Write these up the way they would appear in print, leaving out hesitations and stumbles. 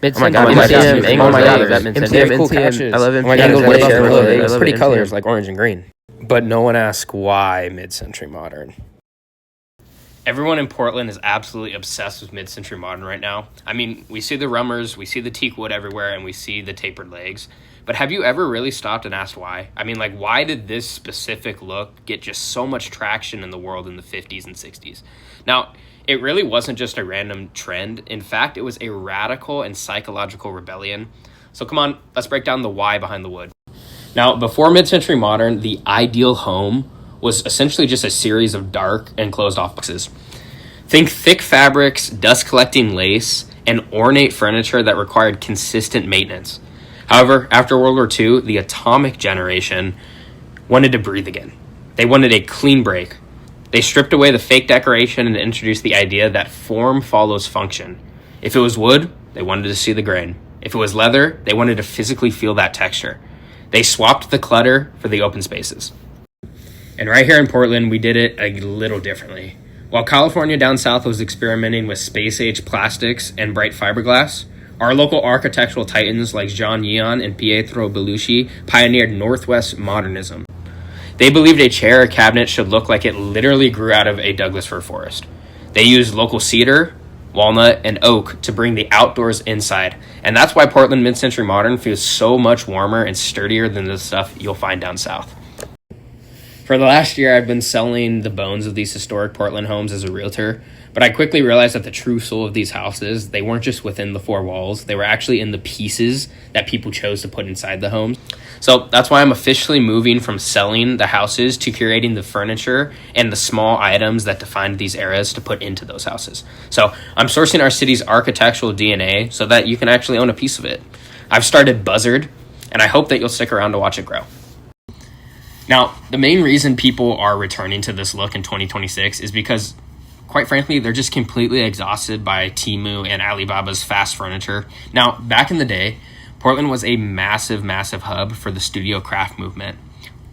Oh my god, MTM, MTM, oh my god, MTM, cool catches. I love Oh my god, Angled it's Wave. it's pretty MTM. colors like orange and green. But no one asks why mid-century modern. Everyone in Portland is absolutely obsessed with mid-century modern right now. I mean, we see the rummers, we see the teak wood everywhere, and we see the tapered legs. But have you ever really stopped and asked why? I mean, like, why did this specific look get just so much traction in the world in the 50s and 60s? Now, it really wasn't just a random trend. In fact, it was a radical and psychological rebellion. So come on, let's break down the why behind the wood. Now, before mid-century modern, the ideal home was essentially just a series of dark and closed-off boxes. Think thick fabrics, dust-collecting lace, and ornate furniture that required consistent maintenance. However, after World War II, the atomic generation wanted to breathe again. They wanted a clean break. They stripped away the fake decoration and introduced the idea that form follows function. If it was wood, they wanted to see the grain. If it was leather, they wanted to physically feel that texture. They swapped the clutter for the open spaces. And right here in Portland, we did it a little differently. While California down south was experimenting with space-age plastics and bright fiberglass, our local architectural titans like John Yeon and Pietro Bellucci pioneered Northwest modernism. They believed a chair or cabinet should look like it literally grew out of a Douglas fir forest. They used local cedar, walnut, and oak to bring the outdoors inside. And that's why Portland mid-century modern feels so much warmer and sturdier than the stuff you'll find down south. For the last year, I've been selling the bones of these historic Portland homes as a realtor, but I quickly realized that the true soul of these houses, they weren't just within the four walls, they were actually in the pieces that people chose to put inside the homes. So that's why I'm officially moving from selling the houses to curating the furniture and the small items that defined these eras to put into those houses. So I'm sourcing our city's architectural DNA so that you can actually own a piece of it. I've started Buzzard, and I hope that you'll stick around to watch it grow. Now, the main reason people are returning to this look in 2026 is because, quite frankly, they're just completely exhausted by Temu and Alibaba's fast furniture. Now, back in the day, Portland was a massive, massive hub for the studio craft movement.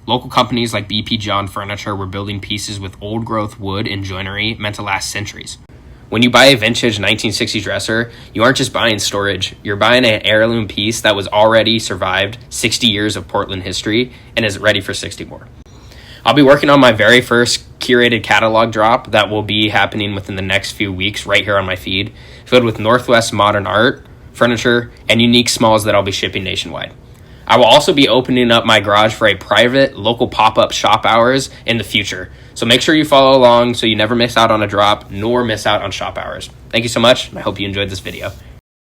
Local companies like BP John Furniture were building pieces with old-growth wood and joinery meant to last centuries. When you buy a vintage 1960s dresser, you aren't just buying storage. You're buying an heirloom piece that was already survived 60 years of Portland history and is ready for 60 more. I'll be working on my very first curated catalog drop that will be happening within the next few weeks right here on my feed, filled with Northwest modern art, furniture, and unique smalls that I'll be shipping nationwide. I will also be opening up my garage for a private local pop-up shop hours in the future. So make sure you follow along so you never miss out on a drop nor miss out on shop hours. Thank you so much, and I hope you enjoyed this video.